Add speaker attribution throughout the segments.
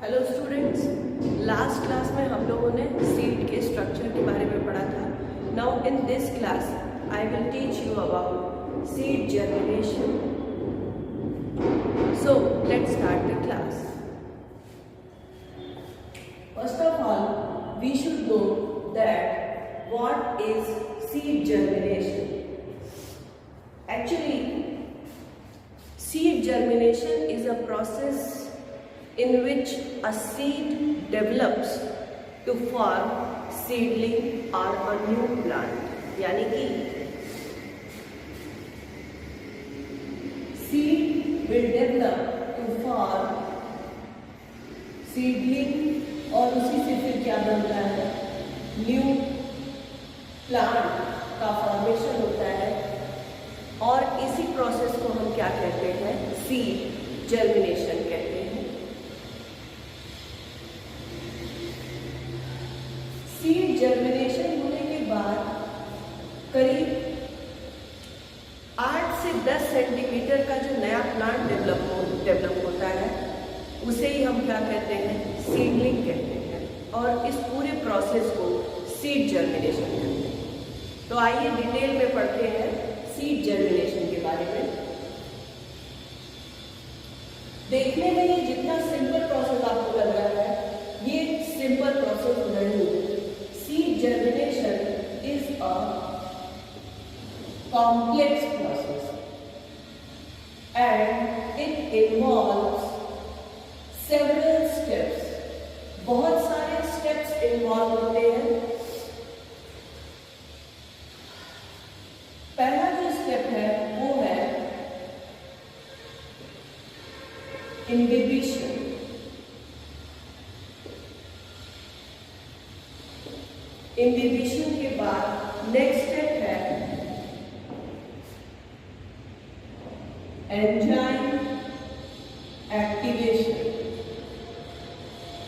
Speaker 1: Hello students, last class में हम लोगों ने सीड के स्ट्रक्चर के बारे में पढ़ा था. Now in this class I will teach you about seed germination. So let's start the class. First of all we should know that what is seed germination. Actually, seed germination is a process in which a seed develops to form seedling or a new plant. यानी कि seed will develop to form seedling और उसी से फिर क्या बनता है, new plant का फॉर्मेशन होता है. और इसी प्रोसेस को हम क्या कहते हैं, सीड जर्मिनेशन कहते हैं. सीड जर्मिनेशन होने के बाद करीब 8 से 10 सेंटीमीटर का जो नया प्लांट डेवलप होता है उसे ही हम क्या कहते हैं, सीडलिंग कहते हैं. और इस पूरे प्रोसेस को सीड जर्मिनेशन कहते हैं. तो आइए डिटेल में पढ़ते हैं सीड जर्मिनेशन के बारे में. देखने में ये जितना सिंपल प्रोसेस आपको लग रहा है, ये सिंपल प्रोसेस नहीं है. Seed germination is a complex process and it involves several steps. बहुत सारे स्टेप्स इन्वॉल्व होते हैं. पहला जो स्टेप है वो है इम्बिबिशन. इम्बिबिशन के बाद नेक्स्ट स्टेप है enzyme activation.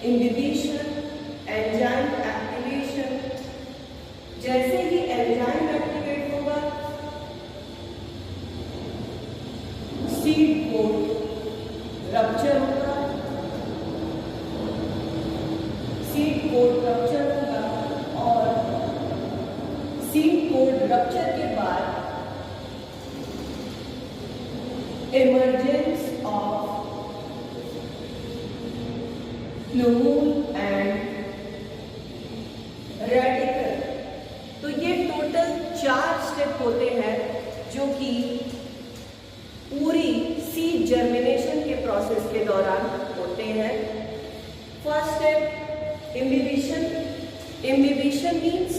Speaker 1: Imbibition, enzyme activation. जैसे ही एंजाइम एक्टिवेट होगा सीड कोट रप्चर होगा. सीड कोट रप्चर होगा और सीड कोट रप्चर के बाद emergence of plume and radical. तो ये टोटल 4 स्टेप होते हैं जो कि पूरी सीड जर्मिनेशन के प्रोसेस के दौरान होते हैं. First step imbibition. Imbibition means,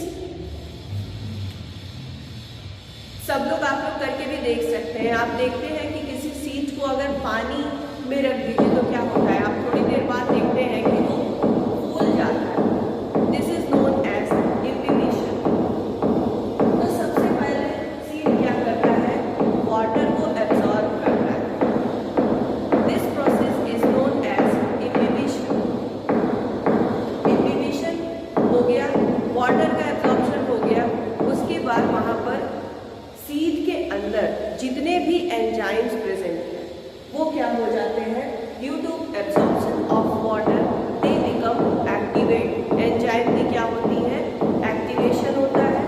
Speaker 1: सब लोग आप लोग करके भी देख सकते हैं. आप देखते हैं कि किसी सीड को अगर पानी में रख दीजिए तो क्या होता है, आप थोड़ी देर बाद देखते हैं कि वो फूल जाता है. This is known as imbibition. तो सबसे पहले सीड क्या करता है, वाटर को एब्जॉर्ब करता है. This process is known as imbibition. Imbibition हो गया, वाटर का एब्जॉर्प्शन हो गया. उसके बाद वहां पर सीड के अंदर जितने भी एंजाइम्स प्रेजेंट हैं वो क्या हो जाते हैं, due to absorption of water they become activate. Enzyme की क्या होती है, एक्टिवेशन होता है.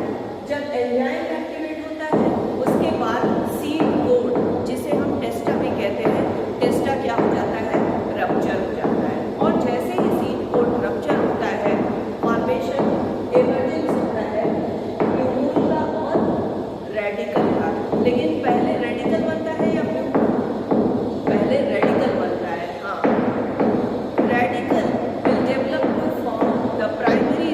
Speaker 1: जब एंजाइम एक्टिवेट होता है उसके बाद सीड कोट, जिसे हम टेस्टा भी कहते हैं, टेस्टा क्या हो जाता है, रप्चर हो जाता है. और जैसे ही सीड कोट रप्चर होता है, फॉर्मेशन इमर्जेंस होता है प्लूम का और रेडिकल का. लेकिन पहले रेडिकल बनता है या प्लूम? पहले रेडिकल बनता है. हाँ, radical will develop to form the primary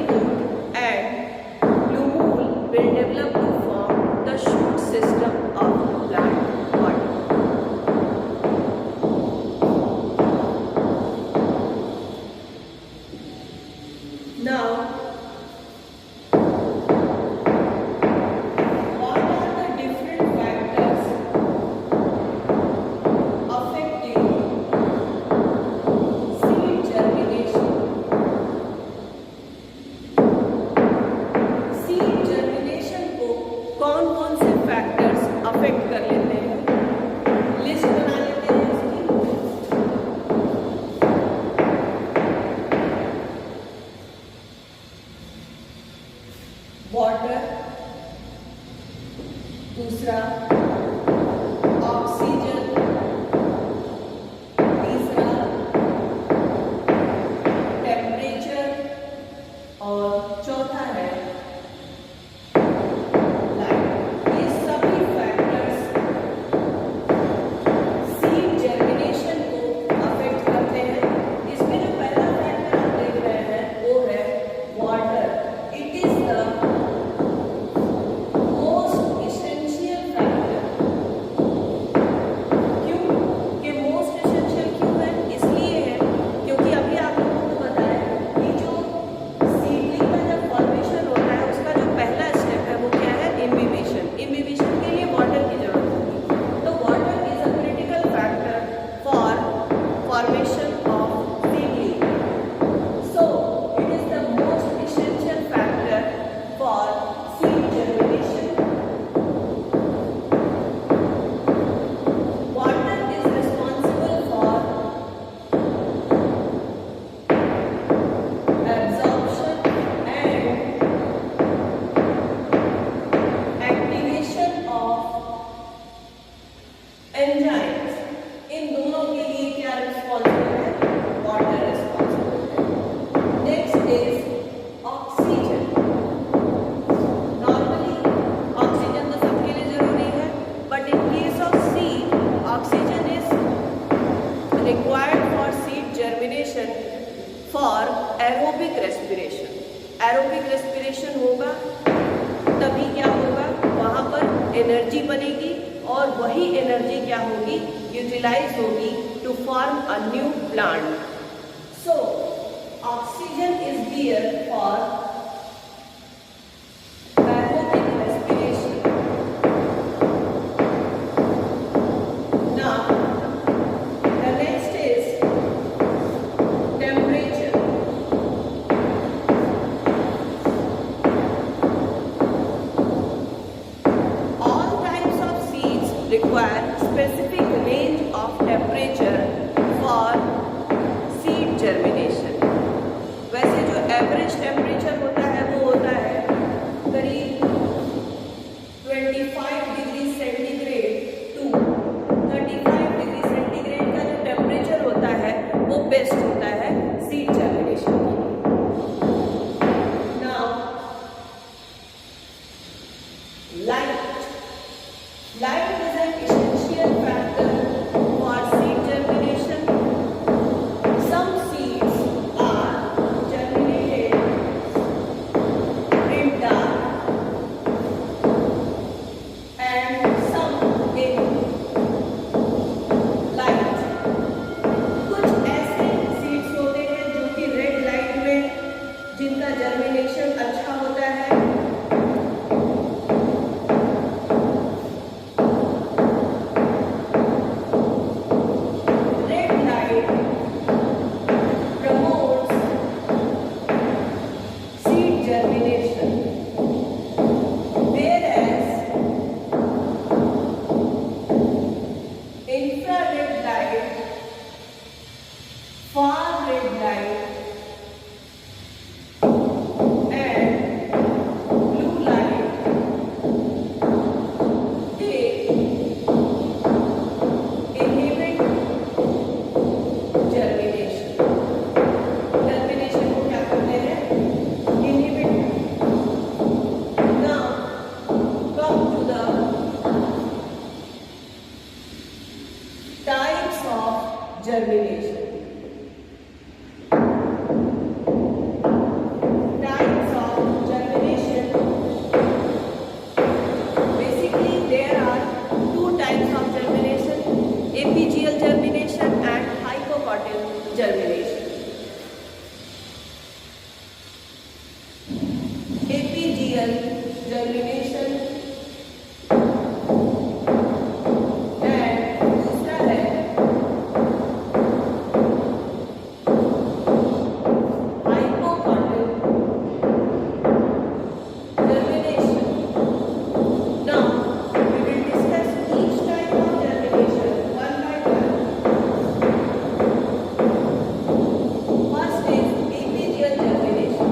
Speaker 1: enzymes, इन दोनों के लिए क्या रिस्पॉन्सिबल है? वाटर रिस्पॉन्सिबल है। Next is oxygen. Normally oxygen तो सबके लिए जरूरी है, but in case of seed oxygen is required for seed germination for aerobic respiration. Aerobic respiration होगा तभी क्या होगा, वहां पर एनर्जी बनेगी और वही एनर्जी क्या होगी, यूटिलाइज होगी to form a new plant. So oxygen is there for aerobic respiration. Now the next is temperature. Require specific range of temperature for seed germination. वैसे जो एवरेज टेम्परेचर होता है वो होता है करीब 25 degree centigrade to 35 degree centigrade का जो टेम्परेचर होता है वो बेस्ट होता है सीड जर्मिनेशन के लिए। Now light is an essential factor for seed germination. Some seeds are germinated in dark and some in light. कुछ ऐसे seeds होते हैं जो कि रेड लाइट में जिनका जर्मिनेशन अच्छा होता है, far red light and blue light, they inhibit germination. Germination को क्या करते हैं? Inhibit. Now come to the types of germination. Apigeal germination and hypocotyl germination. Apigeal germination and दूसरा है hypocotyl germination. Now we will discuss each type of germination. First is apigeal germination.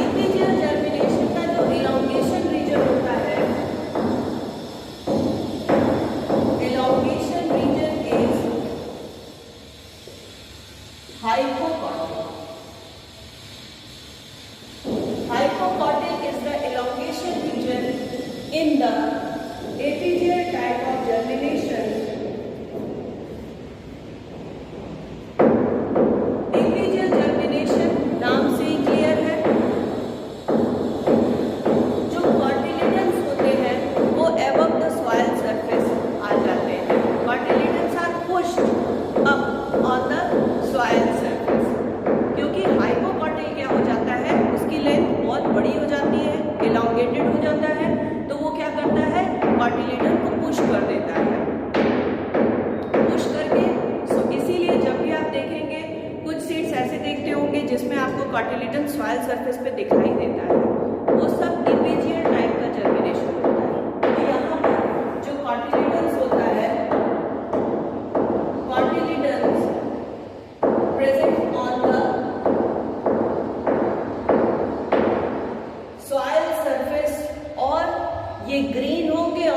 Speaker 1: Apigeal germination का जो elongation region होता है, elongation region is hypocotyl. Hypocotyl is the elongation region in the apigeal type of germination. Apigeal germination नाम से ही clear है, जो cotyledons होते हैं वो above the soil surface आ जाते हैं. Cotyledons are pushed up on the soil surface. क्योंकि hypocotyl क्या हो जाता है, उसकी लेंथ बहुत बड़ी हो जाती है, elongated हो जाता है, तो वो क्या करता है, cotyledon को पुश कर देता है.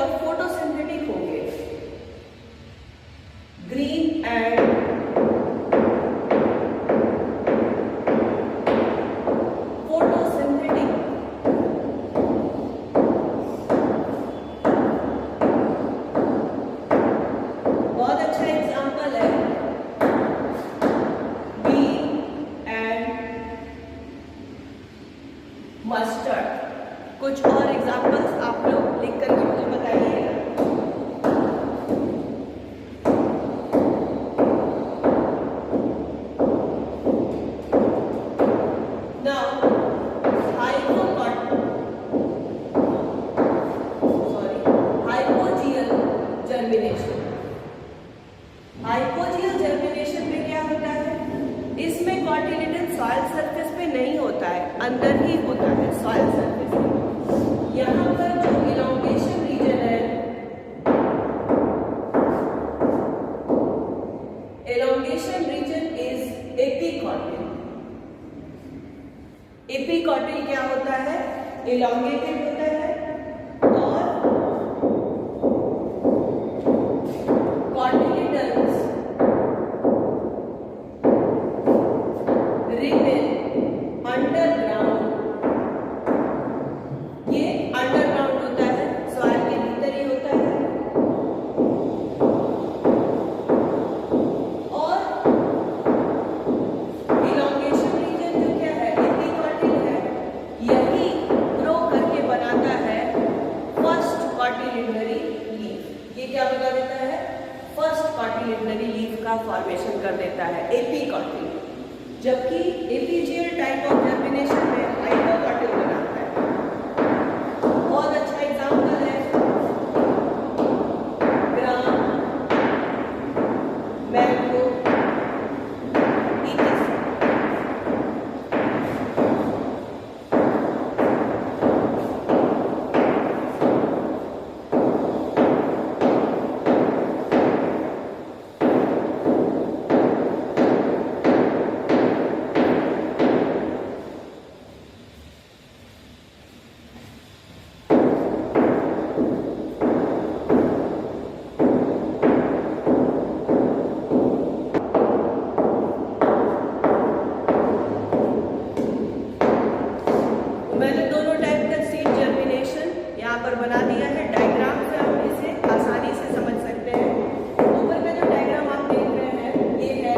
Speaker 1: और फोटोसिंथेटिक होंगे। Green and photosynthetic. बहुत अच्छा एग्जाम्पल है बीन एंड मस्टर्ड। कुछ और एग्जाम्पल्स आप लोग लिख करके मुझे बताइएगा। Hypogeal germination. हाइपोजियल जर्मिनेशन में क्या होता है, इसमें कॉटिलिडन सॉइल सरफेस पे नहीं होता है, अंदर ही होता है सॉइल सरफेस में। यहाँ पर जो इलॉन्गेशन रीजन है, इलॉन्गेशन रीजन इज एपिकॉटिल। एपिकॉटिल क्या होता है, इलॉन्गेटेड होता है और कॉटिलिडन्स रिमेन अंडरग्राउंड। ये अंडरग्राउंड होता है, सॉइल के भीतर ही होता है। और इलॉन्गेशन रीजन जो क्या है, एपिकॉटिल है, यही ग्रो करके बनाता है फर्स्ट कॉटिलिडनरी लीफ। ये क्या बना देता है, फर्स्ट कॉटिलिडनरी लीफ का फॉर्मेशन कर देता है एपिकॉटिल। जबकि एपीजियल टाइप ऑफ जर्मिनेशन में हाइपोकॉटिल बनाता है। बहुत अच्छा एग्जाम्पल है ग्राम, मैंगो, मैंने दोनों टाइप का सीड जर्मिनेशन यहाँ पर बना दिया है। डायग्राम से हम इसे आसानी से समझ सकते हैं। ऊपर का जो डायग्राम आप देख रहे हैं ये है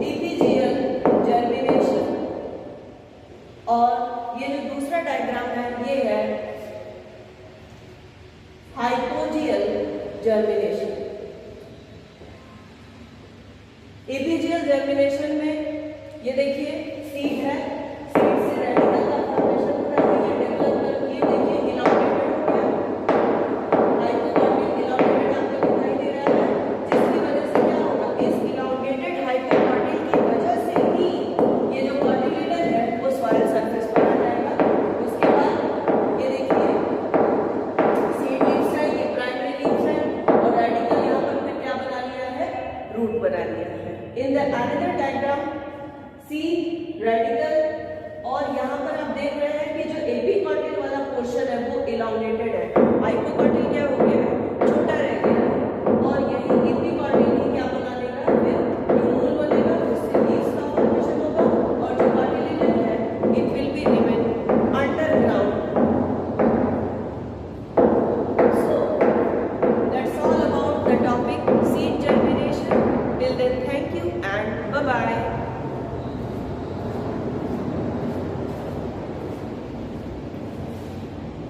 Speaker 1: एपीजियल जर्मिनेशन, और ये जो दूसरा डायग्राम है ये है हाइपोजियल जर्मिनेशन। एपीजियल जर्मिनेशन में ये देखिए सीड है, सीड से रेडिकल का फॉर्मेशन हो रहा है, ये डेवलप करके देखिए इलॉन्गेटेड हो गया। हाइपोकॉटिल इलॉन्गेटेड आपको दिखाई दे रहा है, जिसकी वजह से क्या होगा, इस इलॉन्गेटेड हाइपोकॉटिल की वजह से ही ये जो कॉटिलिडन है वो सॉइल सरफेस पर आ जाएगा। उसके बाद ये देखिए सीड लीव्स है, ये प्राइमरी लीव्स है, और रेडिकल यहाँ पर फिर क्या बना लिया है, रूट बना लिया है। In the another diagram see radicle, और यहाँ पर आप देख रहे हैं कि जो एपिकॉटिल वाला पोर्शन है वो इलॉन्गेटेड है। हाइपोकॉटिल